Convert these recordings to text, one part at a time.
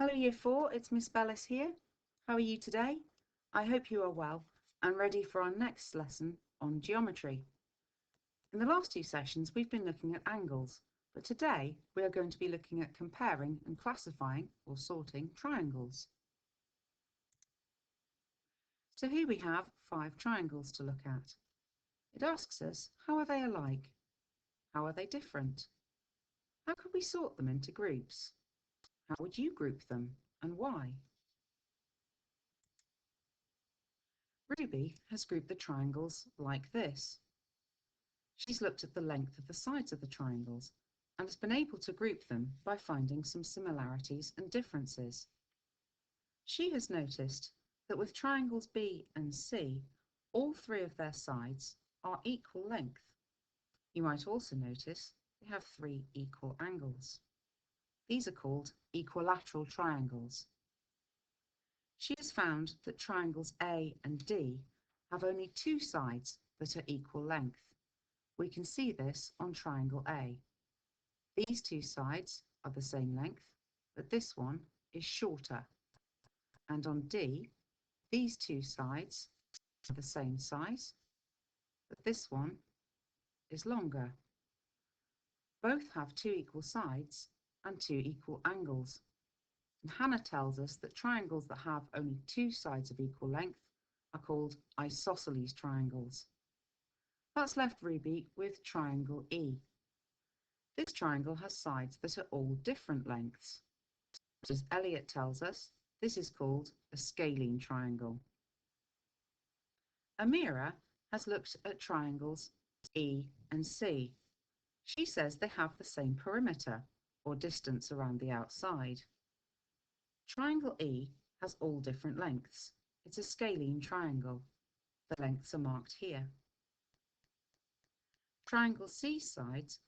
Hello Year 4, it's Miss Bellis here. How are you today? I hope you are well and ready for our next lesson on geometry. In the last two sessions we've been looking at angles, but today we are going to be looking at comparing and classifying or sorting triangles. So here we have 5 triangles to look at. It asks us, how are they alike? How are they different? How could we sort them into groups? How would you group them and why? Ruby has grouped the triangles like this. She's looked at the length of the sides of the triangles and has been able to group them by finding some similarities and differences. She has noticed that with triangles B and C, all 3 of their sides are equal length. You might also notice they have 3 equal angles. These are called equilateral triangles. She has found that triangles A and D have only 2 sides that are equal length. We can see this on triangle A. These 2 sides are the same length, but this one is shorter. And on D, these 2 sides are the same size, but this one is longer. Both have 2 equal sides and 2 equal angles. And Hannah tells us that triangles that have only 2 sides of equal length are called isosceles triangles. That's left Ruby with triangle E. This triangle has sides that are all different lengths. As Elliot tells us, this is called a scalene triangle. Amira has looked at triangles E and C. She says they have the same perimeter, or distance around the outside. Triangle E has all different lengths. It's a scalene triangle. The lengths are marked here. Triangle C's sides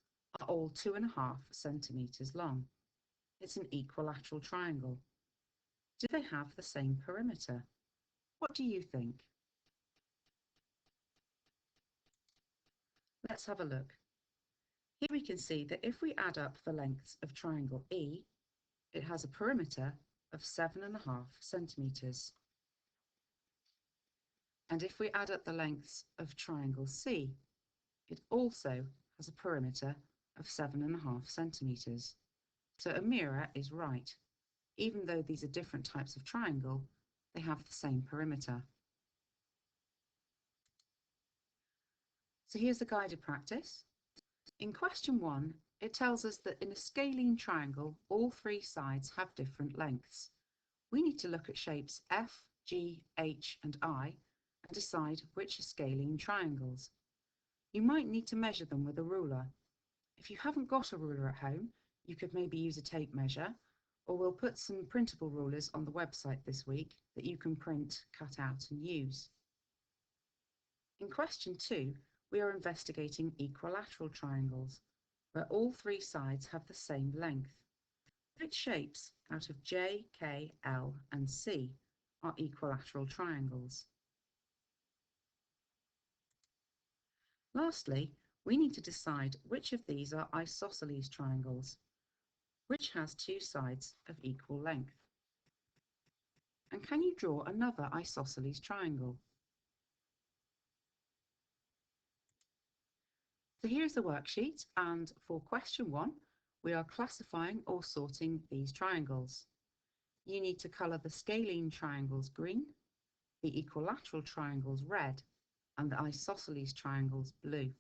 are all 2.5 centimetres long. It's an equilateral triangle. Do they have the same perimeter? What do you think? Let's have a look. Here we can see that if we add up the lengths of triangle E, it has a perimeter of 7.5 centimetres. And if we add up the lengths of triangle C, it also has a perimeter of 7.5 centimetres. So Amira is right. Even though these are different types of triangle, they have the same perimeter. So here's the guided practice. In question 1, it tells us that in a scalene triangle, all 3 sides have different lengths. We need to look at shapes F, G, H and I and decide which are scalene triangles. You might need to measure them with a ruler. If you haven't got a ruler at home, you could maybe use a tape measure, or we'll put some printable rulers on the website this week that you can print, cut out and use. In question 2, we are investigating equilateral triangles, where all 3 sides have the same length. Which shapes out of J, K, L and C are equilateral triangles? Lastly, we need to decide which of these are isosceles triangles, which has 2 sides of equal length. And can you draw another isosceles triangle? So here's the worksheet, and for question 1, we are classifying or sorting these triangles. You need to colour the scalene triangles green, the equilateral triangles red, and the isosceles triangles blue.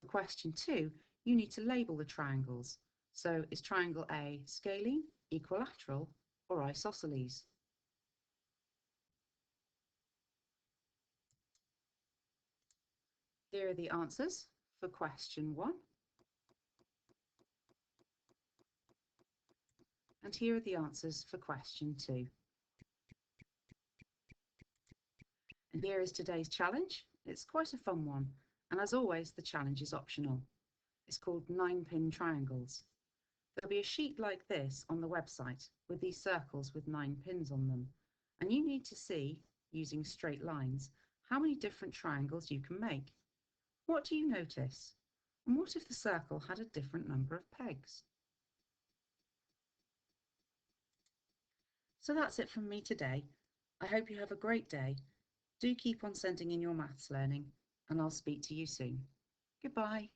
For question 2, you need to label the triangles. So is triangle A scalene, equilateral, or isosceles? Here are the answers for question 1. And here are the answers for question 2. And here is today's challenge. It's quite a fun one, and as always, the challenge is optional. It's called 9-pin triangles. There'll be a sheet like this on the website with these circles with 9 pins on them, and you need to see, using straight lines, how many different triangles you can make. What do you notice? And what if the circle had a different number of pegs? So that's it from me today. I hope you have a great day. Do keep on sending in your maths learning, and I'll speak to you soon. Goodbye.